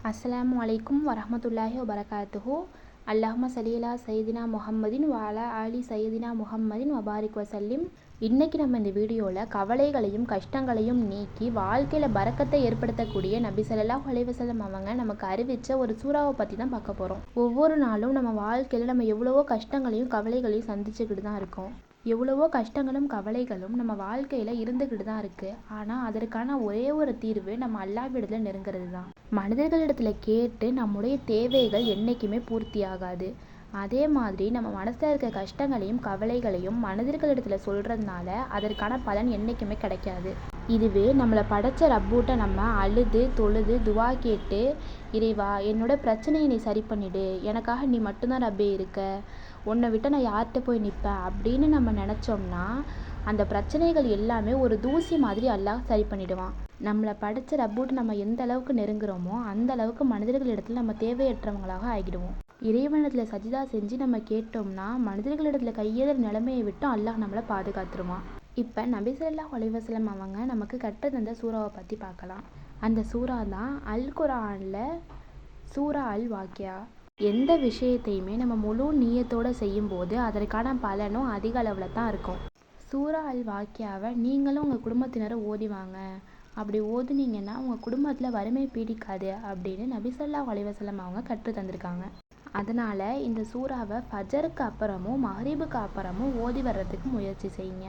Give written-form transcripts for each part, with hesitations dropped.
அஸ்ஸலாமு அலைக்கும் வரஹ்மத்துல்லாஹி வபரகாத்துஹு. அல்லாஹும்ம ஸல்லி அலா சையதினா முஹம்மதின் வ அலா ஆலி சையதினா முஹம்மதின் வபாரிக் வசல்லிம். இன்றைக்கி நம்ம இந்த வீடியோவில் கவலைகளையும் கஷ்டங்களையும் நீக்கி வாழ்க்கையில் பரக்கத்தை ஏற்படுத்தக்கூடிய நபி ஸல்லல்லாஹு அலைஹி வஸல்லம் அவங்க நமக்கு அறிவித்த ஒரு சூறாவை பற்றி தான் பார்க்க போகிறோம். ஒவ்வொரு நாளும் நம்ம வாழ்க்கையில் நம்ம எவ்வளவோ கஷ்டங்களையும் கவலைகளையும் சந்திச்சுக்கிட்டு தான் இருக்கோம். எவ்வளவோ கஷ்டங்களும் கவலைகளும் நம்ம வாழ்க்கையில் இருந்துக்கிட்டு தான் இருக்குது. ஆனால் அதற்கான ஒரே ஒரு தீர்வு நம்ம அல்லாஹ்விடத்தில் நெருங்கிறது தான். மனிதர்களிடத்தில் கேட்டு நம்முடைய தேவைகள் என்றைக்குமே பூர்த்தி ஆகாது. அதே மாதிரி நம்ம மனசில் இருக்க கஷ்டங்களையும் கவலைகளையும் மனிதர்களிடத்தில் சொல்கிறதுனால அதற்கான பலன் என்றைக்குமே கிடைக்காது. இதுவே நம்மளை படைச்ச ரப்பூட்ட நம்ம அழுது தொழுது துவா கேட்டு, இறைவா என்னோட பிரச்சனையை நீ சரி பண்ணிடு, எனக்காக நீ மட்டும்தான் ரப்பே இருக்க, உன்னை விட்டு நான் யார்கிட்ட போய் நிற்பேன் அப்படின்னு நம்ம நினச்சோம்னா அந்த பிரச்சனைகள் எல்லாமே ஒரு தூசி மாதிரி அல்லாஹ் சரி பண்ணிடுவான். நம்மளை படைச்ச ரப்பூட்டு நம்ம எந்த அளவுக்கு நெருங்குறோமோ அந்த அளவுக்கு மனிதர்களிடத்தில் நம்ம தேவையற்றவங்களாக ஆகிடுவோம். இறைவனிடத்தில் சஜிதா செஞ்சு நம்ம கேட்டோம்னா மனிதர்களிடத்தில் கையேற நிலைமையை விட்டு அல்லாஹ் நம்மளை பாதுகாத்துருவான். இப்போ நபி ஸல்லல்லாஹு அலைஹி வஸல்லம் அவங்க நமக்கு கற்று தந்த சூறாவை பற்றி பார்க்கலாம். அந்த சூறா தான் அல் குர்ஆனில் சூரா அல் வாக்கியா. எந்த விஷயத்தையுமே நம்ம முழு நீயத்தோடு செய்யும்போது அதற்கான பலனும் அதிக அளவில் தான் இருக்கும். சூரா அல் வாக்கியாவை நீங்களும் உங்கள் குடும்பத்தினரை ஓதிவாங்க. அப்படி ஓதுனீங்கன்னா உங்கள் குடும்பத்தில் வறுமை பீடிக்காது அப்படின்னு நபி ஸல்லல்லாஹு அலைஹி வஸல்லம் அவங்க கற்று தந்திருக்காங்க. அதனால் இந்த சூறாவை ஃபஜருக்கு அப்புறமும் மஹ்ரிபுக்கு அப்புறமும் ஓதி வர்றதுக்கு முயற்சி செய்யுங்க.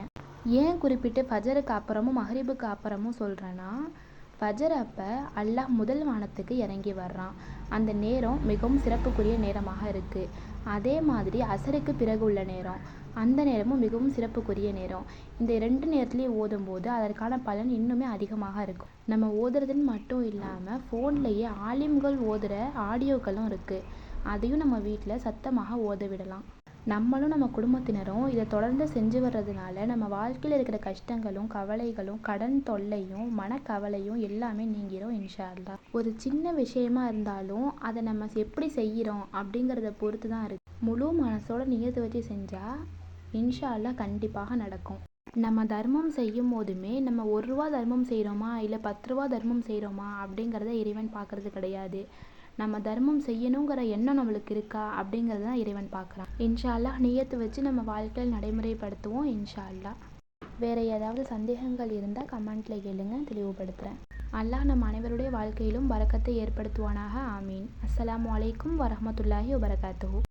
ஏன் குறிப்பிட்டு ஃபஜருக்கு அப்புறமும் மஹ்ரிபுக்கு அப்புறமும் சொல்கிறேன்னா, ஃபஜர் அப்போ அல்லாஹ் முதல் வானத்துக்கு இறங்கி வர்றான். அந்த நேரம் மிகவும் சிறப்புக்குரிய நேரமாக இருக்குது. அதே மாதிரி அசருக்கு பிறகு உள்ள நேரம், அந்த நேரமும் மிகவும் சிறப்புக்குரிய நேரம். இந்த 2 நேரத்துலேயும் ஓதும்போது அதற்கான பலன் இன்னுமே அதிகமாக இருக்கும். நம்ம ஓதுறதுன்னு மட்டும் இல்லாமல் ஃபோன்லேயே ஆலிம்கள் ஓதுகிற ஆடியோக்களும் இருக்குது. அதையும் நம்ம வீட்டில் சத்தமாக ஓத விடலாம். நம்மளும் நம்ம குடும்பத்தினரும் இதை தொடர்ந்து செஞ்சு வர்றதுனால நம்ம வாழ்க்கையில் இருக்கிற கஷ்டங்களும் கவலைகளும் கடன் தொல்லையும் மனக்கவலையும் எல்லாமே நீங்கிரும் இன்ஷா அல்லாஹ். ஒரு சின்ன விஷயமா இருந்தாலும் அதை நம்ம எப்படி செய்கிறோம் அப்படிங்கிறத பொறுத்து தான் இருக்குது. முழு மனசோட நியத்து வச்சு செஞ்சால் இன்ஷா அல்லாஹ் கண்டிப்பாக நடக்கும். நம்ம தர்மம் செய்யும் போதுமே நம்ம 1 ரூபா தர்மம் செய்கிறோமா இல்லை 10 ரூபா தர்மம் செய்கிறோமா அப்படிங்கிறத இறைவன் பார்க்குறது கிடையாது. நம்ம தர்மம் செய்யணுங்கிற எண்ணம் நம்மளுக்கு இருக்கா அப்படிங்கிறது தான் இறைவன் பார்க்குறான். இன்ஷா அல்லாஹ் நியத்து வச்சு நம்ம வாழ்க்கையில் நடைமுறைப்படுத்துவோம் இன்ஷா அல்லாஹ். வேறு ஏதாவது சந்தேகங்கள் இருந்தால் கமெண்ட்டில் கேளுங்க, தெளிவுபடுத்துகிறேன். அல்லாஹ் நம் அனைவருடைய வாழ்க்கையிலும் பரக்கத்தை ஏற்படுத்துவானாக. ஆமீன். அஸ்ஸலாமு அலைக்கும் வரஹ்மத்துல்லாஹி வபரகாத்துஹு.